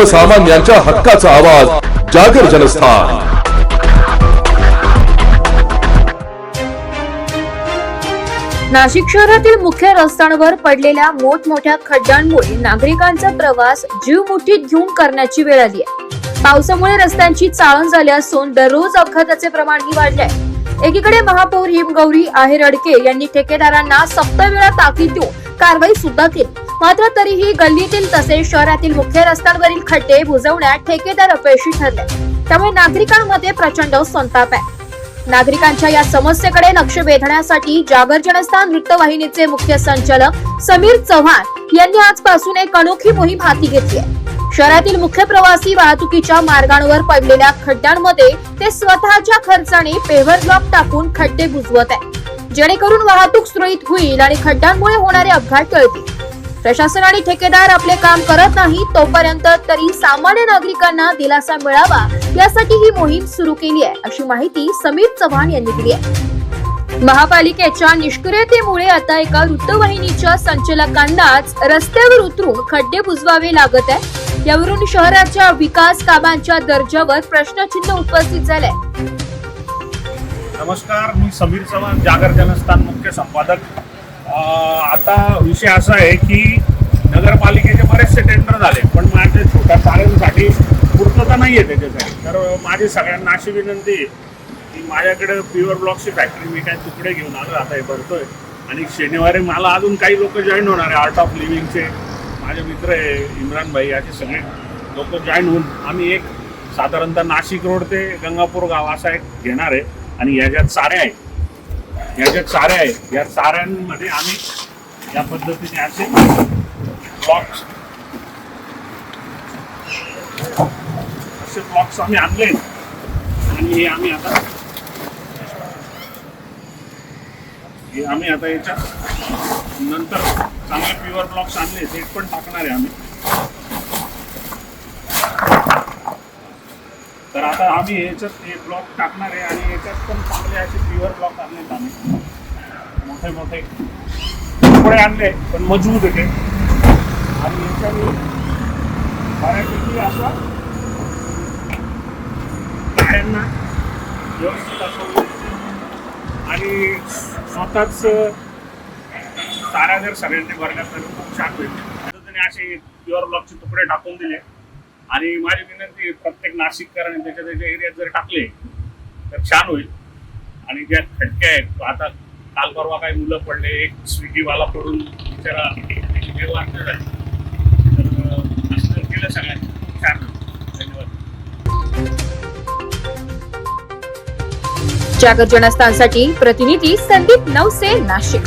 सर्वसामान्यांच्या हक्काचा आवाज जागर जनस्थान। नाशिक शहरातील मुख्य रस्त्यांवर पडलेल्या मोठमोठ्या खड्ड्यांमुळे नागरिकांचा प्रवास जीव मुठीत घेऊन करण्याची वेळ आली आहे। पावसामुळे रस्त्यांची चाळण झाली असून दररोज अपघाताचे प्रमाणही वाढले आहे। एकीकडे महापौर हिमगौरी आहेरडके यांनी ठेकेदारांना सप्ताहवेळा ताकीद देऊन कारवाई सुद्धा केली, मात्र तरीही गल्लीतील तसेच शहरातील मुख्य रस्त्यांवरील खड्डे बुजवण्यात ठेकेदार अपयशी ठरले। त्यामुळे नागरिकांमध्ये प्रचंड संताप आहे। नागरिकांच्या या समस्येकडे लक्ष वेधण्यासाठी जागर जनस्थान वृत्तवाहिनीचे मुख्य संचालक समीर चव्हाण यांनी आजपासून एक अनोखी मोहीम हाती घेतली आहे। शहरातील मुख्य प्रवासी वाहतुकीच्या मार्गांवर पडलेल्या खड्ड्यांमध्ये ते स्वतःच्या खर्चाने पेव्हर ब्लॉक टाकून खड्डे बुजवत आहेत, जेणेकरून वाहतूक सुरळीत होईल आणि खड्ड्यांमुळे होणारे अपघात टळतील। प्रशासन आणि ठेकेदार आपले काम करत नाही तोपर्यंत तरी सामान्य नागरिकांना दिलासा मिळावा यासाठी ही मोहीम सुरू केली आहे, अशी माहिती समीर चव्हाण यांनी दिली आहे। महापालिकेच्या निष्क्रियतेमुळे आता एका वृत्तवाहिनीच्या संचालकांनाच रस्त्यावर उतरून खड्डे बुजवावे लागत आहे। यावरून शहराच्या विकास कामांच्या दर्जावर प्रश्नचिन्ह उपस्थित झाले। नमस्कार, मी समीर चव्हाण, जागर जनस्थान मुख्य संपादक। आता विषय असा आहे की नगरपालिकेचे बरेचसे टेंडर झाले, पण माझ्या छोट्या कार्यांसाठी पूर्तता नाही आहे त्याच्यासाठी। तर माझी सगळ्यांना अशी विनंती आहे की माझ्याकडे प्युअर ब्लॉकची फॅक्टरी मी काही तुकडे घेऊन आलो, आता हे भरतोय आणि शनिवारी मला अजून काही लोक जॉईन होणार आहे। आर्ट ऑफ लिव्हिंगचे माझे मित्र आहे इम्रान भाई, याचे सगळे लोक जॉईन होऊन आम्ही एक साधारणतः नाशिक रोड ते गंगापूर गाव असा एक घेणार आहे। आणि याच्यात चाऱ्या आहे, या चाऱ्यांमध्ये आम्ही या पद्धतीने असे ब्लॉक्स आम्ही आणले आणि हे आम्ही आता याच्यात नंतर चांगले प्युअर ब्लॉक्स आणले ते पण टाकणार आहे आम्ही। तर आता आम्ही याच्यात हे ब्लॉक टाकणार आहे आणि याच्यात पण चांगले असे प्युअर ब्लॉक आणले आम्ही, मोठे मोठे तुकडे आणले पण मजबूत होते आणि याच्यावर बऱ्यापैकी असा गाड्यांना व्यवस्थित असं आणि स्वतःच तारा जर सगळ्यांनी भरला तर खूप छान होईल। पद्धतीने असे प्युअर ब्लॉकचे तुकडे टाकून दिले आणि माझी विनंती प्रत्येक नाशिककरांनी त्याच्या एरियात जर टाकले तर छान होईल। आणि ज्या खड्डे आहेत, आता काल परवा काही मुलं पडले, एक स्विगीवाला पडून बिचारा हे वाटलं तर असं केलं सगळ्यांनी, खूप छान होईल। धन्यवाद। जागर जनस्थानसाठी प्रतिनिधी संदीप नवसे, नाशिक।